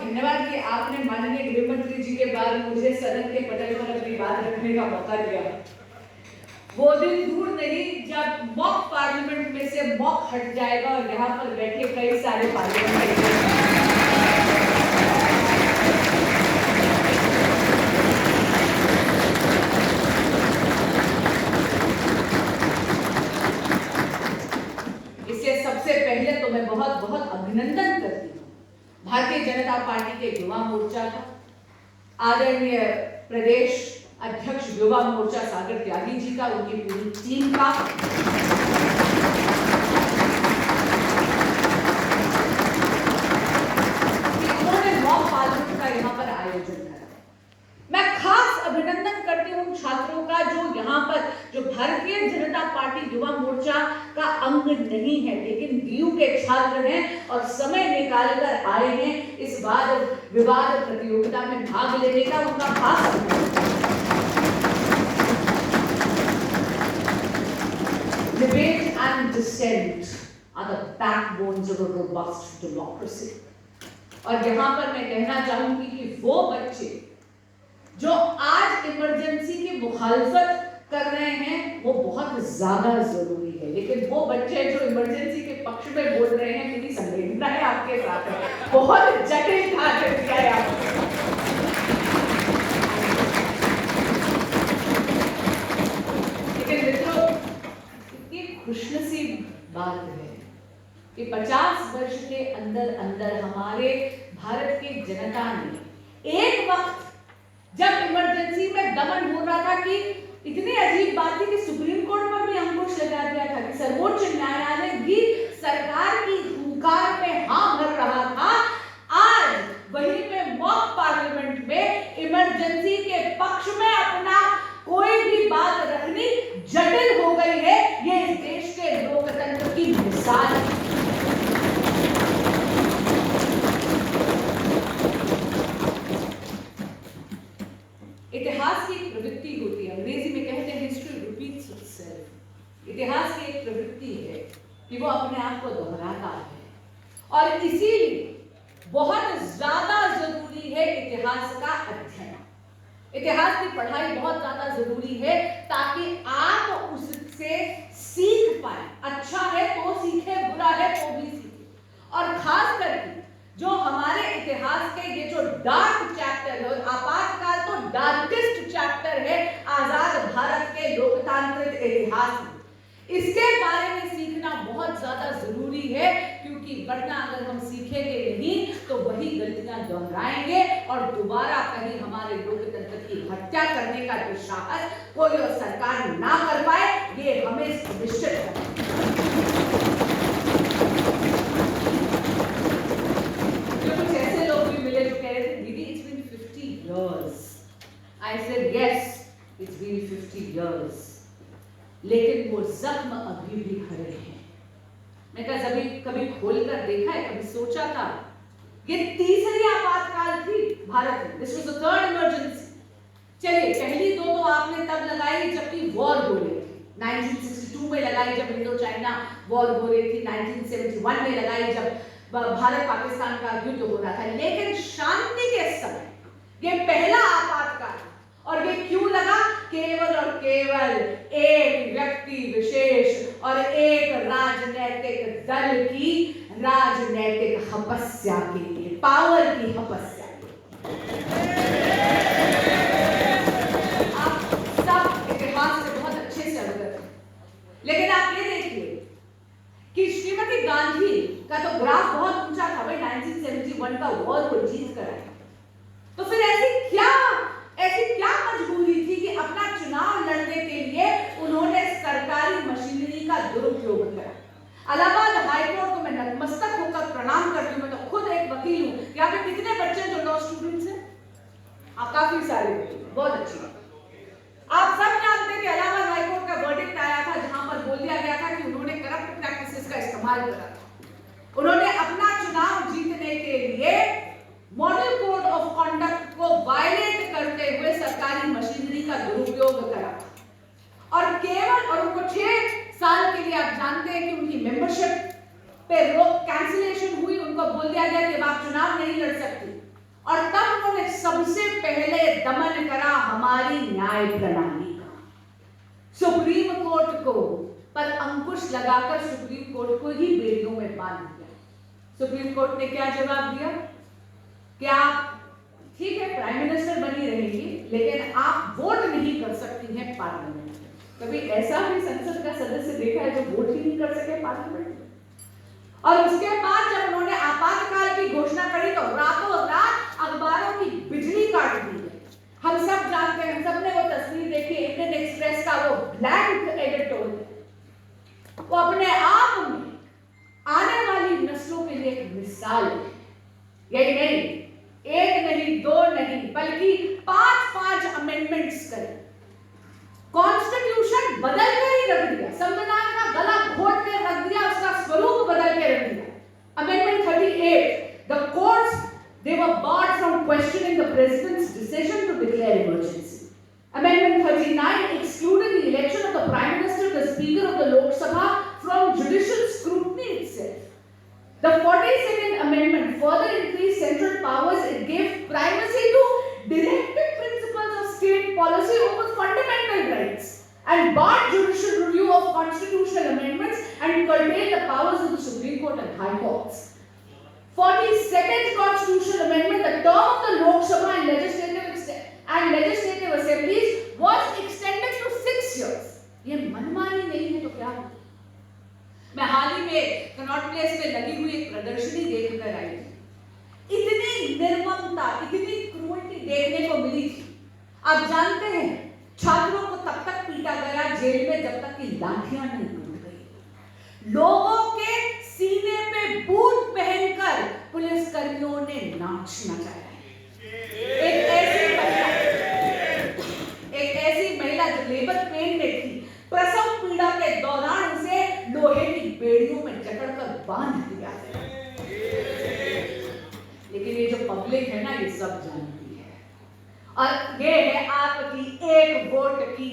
धन्यवाद कि आपने माननीय गृह मंत्री जी के बाद मुझे सदन के पटल पर अपनी बात रखने का मौका दिया। वो दिन दूर नहीं जब मॉक पार्लियामेंट में से मॉक हट जाएगा और यहाँ पर बैठे कई सारे पार्लियामेंट सबसे पहले तो मैं बहुत बहुत अभिनंदन करती हूँ भारतीय जनता पार्टी के युवा मोर्चा का, आदरणीय प्रदेश अध्यक्ष युवा मोर्चा सागर त्यागी जी का, उनकी पूरी टीम का। उन्होंने मॉक पार्लियामेंट का यहाँ पर आयोजन करा। मैं खास अभिनंदन करती हूँ छात्रों का जो यहाँ पर, जो भारतीय जनता पार्टी युवा मोर्चा का अंग नहीं है लेकिन डीयू के छात्र हैं और समय निकालकर आए हैं इस वाद विवाद प्रतियोगिता में भाग लेने का, उनका खास debate and dissent are the backbones of a robust democracy. और यहाँ पर मैं कहना चाहूंगी कि वो बच्चे जो आज इमरजेंसी की मुखालफत कर रहे हैं वो बहुत ज्यादा जरूरी है, लेकिन वो बच्चे जो इमरजेंसी के पक्ष में बोल रहे हैं मेरी संवेदना है आपके साथ है, बहुत जटिल कार्य किया है आपने। लेकिन मित्रों, इतनी खुशनसीब बात है कि 50 वर्ष के अंदर अंदर हमारे भारत की जनता ने एक वक्त जब इमरजेंसी में दमन हो रहा था कि इतनी अजीब बात थी कि सुप्रीम कोर्ट पर भी अंकुश लगा दिया था कि सर्वोच्च न्यायालय भी सरकार की हुंकार में हाँ भर रहा था, आज वहीं पे मॉक पार्लियामेंट में इमरजेंसी के पक्ष में अपना कोई भी बात रखनी जटिल हो गई है। ये इस देश के लोकतंत्र की मिसाल है। इतिहास की एक प्रवृत्ति होती है, अंग्रेजी में कहते हैं हिस्ट्री रिपीट्स इटसेल्फ। इतिहास की एक प्रवृत्ति है कि वो अपने आप को दोहराता है और इसीलिए बहुत ज्यादा जरूरी है इतिहास का अध्ययन। इतिहास की पढ़ाई बहुत ज्यादा जरूरी है ताकि आप उससे सीख पाए। अच्छा है तो सीखे, बुरा है तो भी सीखे। और खास करके जो हमारे इतिहास के ये जो डार्क चैप्टर है, आपातकाल तो डार्केस्ट चैप्टर है आजाद भारत के लोकतांत्रिक इतिहास में, इसके बारे में सीखना बहुत ज्यादा जरूरी है, क्योंकि वरना अगर हम सीखेंगे नहीं तो वही गलतियां दोहराएंगे और दोबारा कहीं हमारे लोकतंत्र की हत्या करने का जो साहस कोई और सरकार ना कर पाए, ये हमें सुनिश्चित करना। I said yes, it's been 50 years, लेकिन वो जख्म अभी भी खड़े हैं। मैं कभी कभी खोलकर देखा है, कभी सोचा था ये तीसरी आपातकाल थी भारत में। This was the third emergency। चलिए, पहली दो तो आपने तब लगाई जबकि वॉर हो रही थी, 1962 में लगाई जब इंडो चाइना वॉर हो रही थी, 1971 में लगाई जब भारत पाकिस्तान का युद्ध हो रहा था। लेकिन शांति के समय ये पहला आपातकाल, और ये क्यों लगा? केवल और केवल एक व्यक्ति विशेष और एक राजनीतिक दल की राजनीतिक हपस्या के लिए, पावर की हपस्या के लिए। आप सब इतिहास से बहुत अच्छे से अवगत हैं, लेकिन आप ये देखिए कि श्रीमती गांधी का तो ग्राफ बहुत ऊंचा था भाई, 1971 का वॉर को जीत कर आए। तो फिर ऐसी क्या मजबूरी थी कि अपना चुनाव लड़ने के लिए उन्होंने सरकारी मशीनरी का दुरुपयोग करा। इलाहाबाद हाईकोर्ट को मैं नतमस्तक होकर प्रणाम करती हूँ। मैं तो खुद एक वकील हूँ। यहाँ पे कितने बच्चे जो लॉ स्टूडेंट्स हैं? आप काफी सारे बच्चे, बहुत अच्छी बात। आप सब जानते हैं कि इलाहाबाद हाईकोर्ट का वर्डिक्ट आया था जहां पर बोल दिया गया था कि उन्होंने करप्ट प्रैक्टिसेस का इस्तेमाल करा था। उन्होंने अपना चुनाव जीतने के लिए मॉडल कोड ऑफ कॉन्डक्ट को वायलेट करते हुए सरकारी मशीनरी का दुरुपयोग करा और केवल, और उनको 6 साल के लिए आप जानते हैं कि उनकी मेंबरशिप पे रोक कैंसिलेशन हुई, उनको बोल दिया गया कि आप चुनाव नहीं लड़ सकती। और तब उन्होंने सबसे पहले दमन करा हमारी न्याय प्रणाली का। सुप्रीम कोर्ट को पर अंकुश लगाकर सुप्रीम कोर्ट को ही बेड़ियों में बांध दिया। सुप्रीम कोर्ट ने क्या जवाब दिया कि आप ठीक है प्राइम मिनिस्टर बनी रहेंगी, लेकिन आप वोट नहीं कर सकती हैं पार्लियामेंट में। कभी ऐसा भी संसद का सदस्य देखा है जो वोट ही नहीं कर सके पार्लियामेंट में? और उसके बाद जब उन्होंने आपातकाल की घोषणा करी तो रातों रात अखबारों की बिजली काट दी है। हम सब जानते हैं, हम सबने वो तस्वीर देखी इंडियन एक्सप्रेस का वो ब्लैंक एडिटोरियल, वो अपने आप में आने वाली नस्लों के लिए एक मिसाल है। यही नहीं, एक नहीं, दो नहीं, बल्कि 5-5 अमेंडमेंट्स करे, कॉन्स्टिट्यूशन बदल कर ही रख दिया, संविधान का गला घोट के रख दिया, उसका स्वरूप बदल के रख दिया। Amendment 38, the courts they were barred from questioning the president's decision to declare emergency. Amendment 39 excluded the election of the prime minister, the speaker of the Lok Sabha from judicial scrutiny itself. The 42nd amendment further increased central powers. It gave primacy to directive principles of state policy over fundamental rights and barred judicial review of constitutional amendments and curtailed the powers of the Supreme Court and High Courts. 42nd constitutional amendment, the term of the Lok Sabha and legislative assemblies was extended to 6 years. ये मनमानी नहीं है तो क्या? मैं हाल ही में Connaught place में लगी हुई एक प्रदर्शनी देखकर आई थी। इतनी निर्ममता, इतनी क्रूरटी देखने को मिली थी। आप जानते हैं, छात्रों को तब तक पीटा गया जेल में जब तक कि लाठियां नहीं टूट गई। लोगों के सीने पे बूट पहनकर पुलिस कर्मियों ने नाच नचाया। एक ऐसी महिला जो लेबर पेन में थी, प्रसव पीड़ा के दौरान उसे लोहे की बेड़ियों में जकड़कर बांध दिया। लेकिन ये जो पब्लिक है ना, ये सब जानती है, और ये है आपकी एक वोट की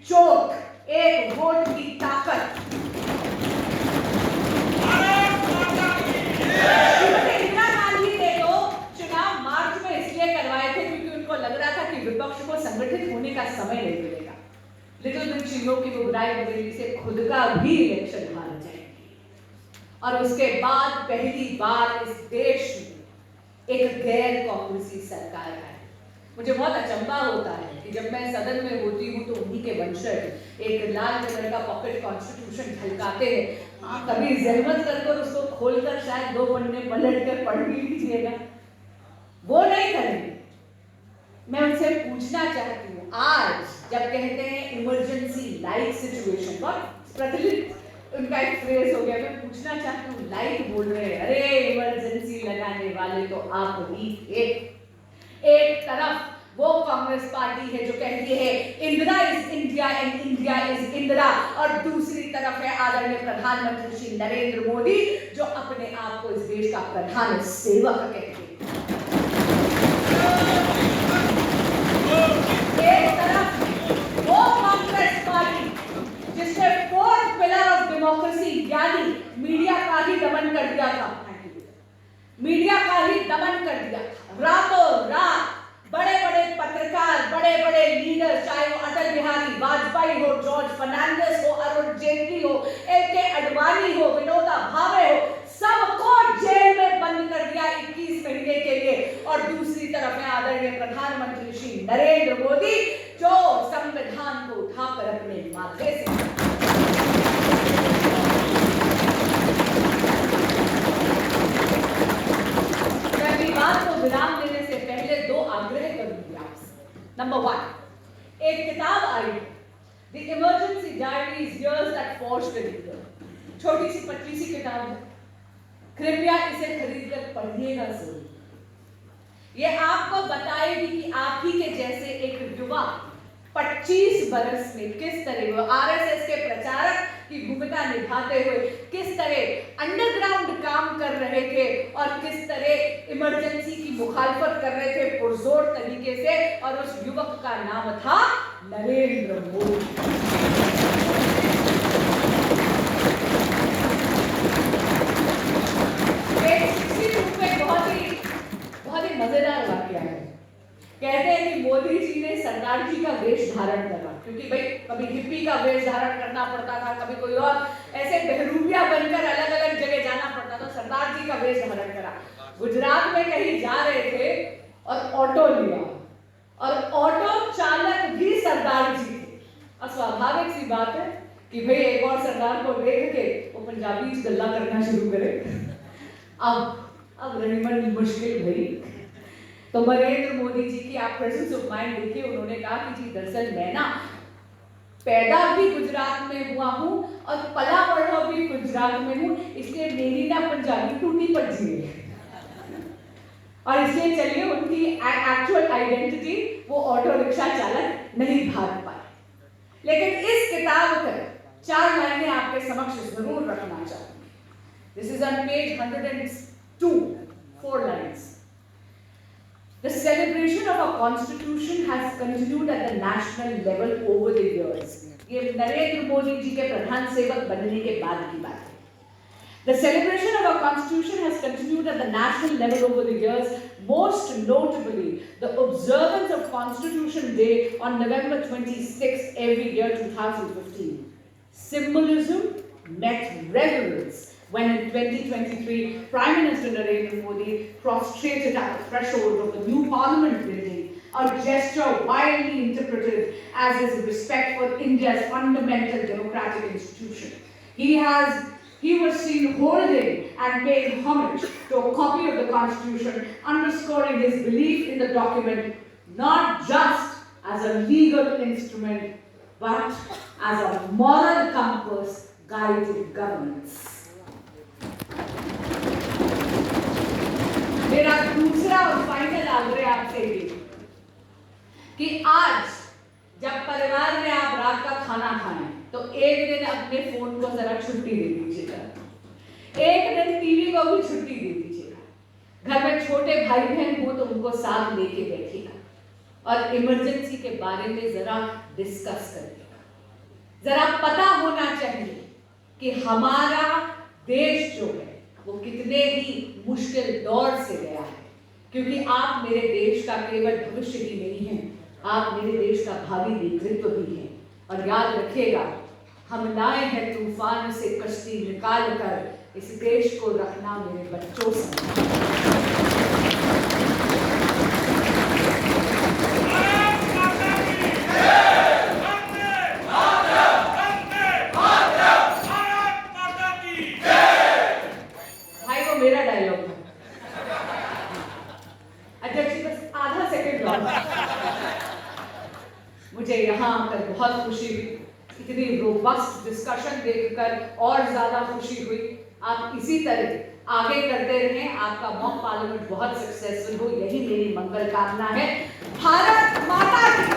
चोट, एक वोट की ताकत। इंदिरा गांधी ने तो चुनाव मार्च में इसलिए करवाए थे क्योंकि उनको लग रहा था कि विपक्ष को संगठित होने का समय नहीं मिलेगा। लिटिल बिट चीजों की वो रायबरेली से खुद का भी इलेक्शन हार जाएंगे। और उसके बाद पहली बार इस देश में एक गैर कांग्रेसी सरकार है। मुझे बहुत अचंभा होता है कि जब मैं सदन में होती हूँ तो उन्हीं के वंशज एक लाल कलर का पॉकेट कॉन्स्टिट्यूशन झलकाते हैं। कभी जहमत करके उसको खोलकर शायद 2 पन्ने पलट कर पढ़ भी लीजिएगा, वो नहीं करेंगे। मैं उनसे पूछना चाहती हूँ, आज जब कहते हैं इमरजेंसी लाइक सिचुएशन, बहुत प्रचलित उनका एक फ्रेज हो गया, मैं पूछना चाहती हूँ, लाइक बोल रहे हैं, अरे इमरजेंसी लगाने वाले तो आप ही थे। एक तरफ वो कांग्रेस पार्टी है जो कहती है Indira is India and India is Indira, और दूसरी तरफ है आदरणीय प्रधानमंत्री श्री नरेंद्र मोदी जो अपने आप को इस देश का प्रधान सेवक कहते हैं। एक तरफ वो कांग्रेस पार्टी जिसने 4th पिलर ऑफ डेमोक्रेसी यानी मीडिया का ही दमन कर दिया था, मीडिया का ही दमन कर दिया। रातों रात बड़े बड़े पत्रकार, बड़े बड़े लीडर, चाहे वो अटल बिहारी वाजपेयी हो, जॉर्ज फर्नांडिस हो, अरुण जेटली हो, एके अडवाणी हो, विनोदा भावे हो, सबको जेल में बंद कर दिया 21 महीने के लिए। और दूसरी तरफ है आदरणीय प्रधानमंत्री श्री नरेंद्र मोदी जो संविधान को उठाकर अपने माथे से बात को विराम देने से पहले 2 आग्रह करूंगी आपसे। नंबर 1, एक किताब आई the emergency diaries years that forged the leader, छोटी सी पतली सी किताब है, कृपया इसे खरीदकर पढ़िएगा जरूर। ये आपको बताएगी कि आप ही के जैसे एक युवा 25 बरस में किस तरह वो आरएसएस के प्रचारक की भूमिका निभाते हुए किस तरह अंडरग्राउंड काम कर रहे थे और किस तरह इमरजेंसी की मुखालफत कर रहे थे पुरजोर तरीके से, और उस युवक का नाम था नरेंद्र मोदी। बहुत ही मजेदार बात धारण करना, क्योंकि भाई कभी हिप्पी का वेश धारण करना पड़ता था, कभी कोई और ऐसे बहरूपिया बनकर अलग अलग जगह जाना पड़ता, तो सरदार जी का वेश धारण करा। गुजरात में कहीं जा रहे थे और ऑटो लिया, और ऑटो चालक भी सरदार जी थे। और स्वाभाविक सी बात है कि भाई एक और सरदार को देख के वो पंजाबी गल्ला करना शुरू करे। अब रहीमन मुश्किल भई। तो नरेंद्र मोदी जी की आप प्रेजेंस ऑफ माइंड देखिए, उन्होंने कहा कि जी दरअसल मैं ना पैदा भी गुजरात में हुआ हूँ और पला बढ़ा भी गुजरात में हूँ, इसलिए मेरी ना पंजाबी टूटी पड़ी है, और इसलिए चलिए उनकी एक्चुअल आइडेंटिटी वो ऑटो रिक्शा चालक नहीं भाग पाए। लेकिन इस किताब पर 4 लाइनें आपके समक्ष जरूर रखना चाहूंगी। This is on page 102, 4 lines. The celebration of our constitution has continued at the national level over the years. ये नरेंद्र मोदी जी के प्रधान सेवक बनने के बाद की बात है। The celebration of our constitution has continued at the national level over the years, most notably the observance of Constitution Day on November 26th every year 2015. Symbolism met reverence when in 2023, Prime Minister Narendra Modi prostrated at the threshold of the new Parliament building, a gesture widely interpreted as his respect for India's fundamental democratic institution. He was seen holding and paying homage to a copy of the Constitution, underscoring his belief in the document not just as a legal instrument, but as a moral compass guiding governance. मेरा दूसरा और final आग्रह आपसे ये कि आज जब परिवार में आप रात का खाना खाएं तो एक दिन अपने फोन को जरा छुट्टी दे दीजिएगा, एक दिन टीवी को भी छुट्टी दे दीजिएगा। घर में छोटे भाई बहन हो तो उनको साथ लेके बैठिएगा और इमरजेंसी के बारे में जरा डिस्कस करिएगा। जरा पता होना चाहिए कि हमारा देश जो है वो कितने ही मुश्किल दौर से गया है, क्योंकि आप मेरे देश का केवल भविष्य ही नहीं है, आप मेरे देश का भावी नेतृत्व भी है। और याद रखिएगा, हम लाए हैं तूफान से कश्ती निकाल कर, इस देश को रखना मेरे बच्चों से। मेरा डायलॉग है अध्यक्ष जी, बस आधा सेकंड और। मुझे यहाँ आकर बहुत खुशी हुई, इतनी रोबस्ट डिस्कशन देखकर और ज्यादा खुशी हुई। आप इसी तरह आगे करते रहें, आपका मॉक पार्लियामेंट बहुत सक्सेसफुल हो, यही मेरी मंगल कामना है। भारत माता की